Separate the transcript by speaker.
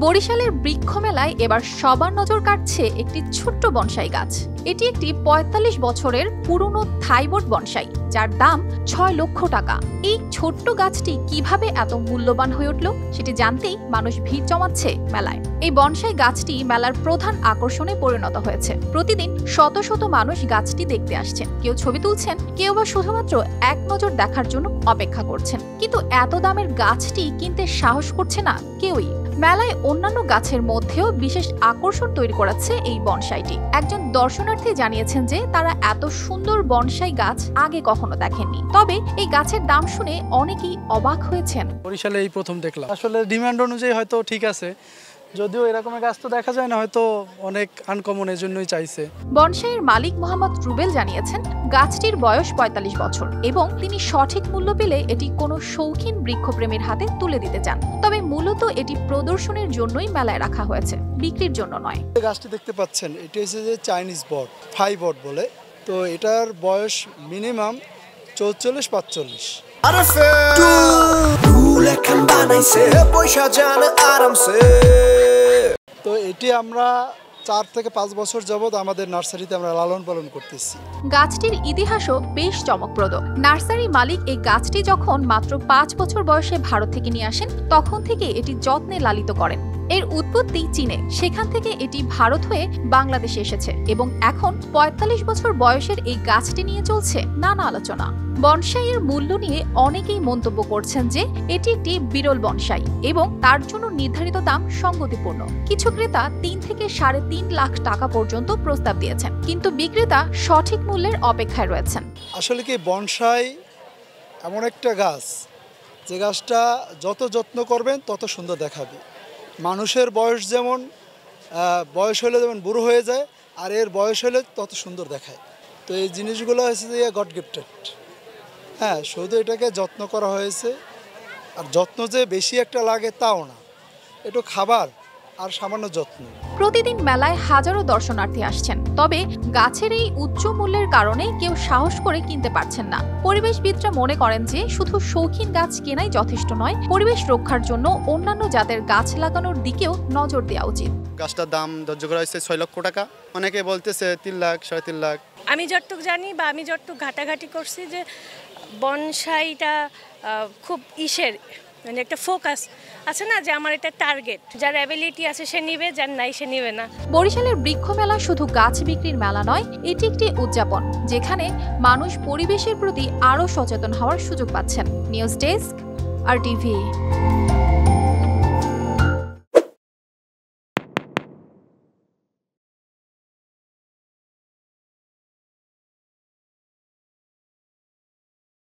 Speaker 1: বরিশালের বৃক্ষ মেলায় এবার সবার নজর কাটছে একটি ছোট্ট বনসাই গাছ। এটি একটি ৪৫ বছরের পুরনো থাইবোর্ড বনসাই, যার দাম ৬ লক্ষ টাকা। এই ছোট্ট গাছটি কিভাবে এত মূল্যবান হয়ে উঠল সেটি জানতেই মানুষ ভিড় জমাচ্ছে মেলায়। এই বনসাই গাছটি মেলার প্রধান আকর্ষণে পরিণত হয়েছে। প্রতিদিন শত শত মানুষ গাছটি দেখতে আসছেন, কেউ ছবি তুলছেন, কেউ বা শুধুমাত্র এক নজর দেখার জন্য অপেক্ষা করছেন। কিন্তু এত দামের গাছটি কিনতে সাহস করছে না কেউই। মেলায় অন্যান্য গাছের মধ্যেও বিশেষ আকর্ষণ তৈরি করেছে এই বনসাইটি। একজন দর্শনার্থী জানিয়েছেন যে তারা এত সুন্দর বনসাই গাছ আগে কখনো দেখেননি। তবে এই গাছের দাম শুনে অনেকেই অবাক হয়েছেন।
Speaker 2: বরিশালে এই প্রথম দেখলাম। আসলে ডিমান্ড অনুযায়ী হয়তো ঠিক আছে, যদিও এরকম গাছ তো দেখা যায় না, হয়তো অনেক আনকমন, এর জন্যই চাইছে।
Speaker 1: বনসাইয়ের মালিক মোহাম্মদ রুবেল জানিয়েছেন গাছটির বয়স ৪৫ বছর এবং তিনি সঠিক মূল্য পেলে এটি কোনো শৌখিন বৃক্ষপ্রেমীর হাতে তুলে দিতে চান। তবে মূলত এটি প্রদর্শনের জন্যই মেলায় রাখা হয়েছে, বিক্রির জন্য নয়।
Speaker 3: গাছটি দেখতে পাচ্ছেন, এটি হচ্ছে যে চাইনিজ বট, ফাই বট বলে। তো এটার বয়স মিনিমাম ৪৪-৪৫। তো এটি আমরা ৪ থেকে ৫ বছর যাবৎ আমাদের নার্সারিতে আমরা লালন পালন করতেছি।
Speaker 1: গাছটির ইতিহাসও বেশ চমকপ্রদ। নার্সারি মালিক এই গাছটি যখন মাত্র ৫ বছর বয়সে ভারত থেকে নিয়ে আসেন, তখন থেকে এটি যত্নে লালিত করেন। এর উৎপত্তি চীনে, সেখান থেকে এটি ভারত হয়ে বাংলাদেশে এসেছে এবং এখন ৪৫ বছর বয়সের এই গাছটি নিয়ে চলছে নানা আলোচনা। বনসাইয়ের মূল্য নিয়ে অনেকেই মন্তব্য করছেন যে এটি একটি বিরল বনসাই এবং তার জন্য নির্ধারিত দাম সঙ্গতিপূর্ণ। কিছু ক্রেতা ৩ থেকে ৩.৫ লাখ টাকা পর্যন্ত প্রস্তাব দিয়েছেন, কিন্তু বিক্রেতা সঠিক মূল্যের অপেক্ষায় রয়েছেন।
Speaker 3: আসলে কি, বনসাই এমন একটা গাছ যে গাছটা যত যত্ন করবেন তত সুন্দর দেখাবে। মানুষের বয়স যেমন বয়স হলে যেমন বুড়ো হয়ে যায়, আর এর বয়স হলে তত সুন্দর দেখায়। তো এই জিনিসগুলো হচ্ছে যে গড গিফটেড। হ্যাঁ, শুধু এটাকে যত্ন করা হয়েছে, আর যত্ন যে বেশি একটা লাগে তাও না, একটু খাবার আর সামান্য যত্ন।
Speaker 1: প্রতিদিন মেলায় হাজারো দর্শনার্থী আসছেন, তবে গাছের এই উচ্চ মূল্যের কারণে কেউ সাহস করে কিনতে পারছেন না। পরিবেশবিদরা মনে করেন যে শুধু শৌখিন গাছ কেনাই যথেষ্ট নয়, পরিবেশ রক্ষার জন্য অন্যান্য জাতের গাছ লাগানোর দিকেও নজর দেওয়া উচিত।
Speaker 4: গাছটার দাম ধার্য করা হয়েছে ৬ লক্ষ টাকা। অনেকে বলতেছে ৩ লাখ, ৩.৫ লাখ।
Speaker 5: আমি যতটুকু জানি বা আমি যতটুকু ঘাটাঘাটি করছি যে বনসাইটা খুব মানে একটা ফোকাস আছে না, যে আমার এটা টার্গেট, যার অ্যাবিলিটি আছে সে নিবে, যার নাই সে নিবে না।
Speaker 1: বরিশালের বৃক্ষ মেলা শুধু গাছ বিক্রির মেলা নয়, এটি একটি উদযাপন যেখানে মানুষ পরিবেশের প্রতি আরও সচেতন হওয়ার সুযোগ পাচ্ছেন। News desk, RTV।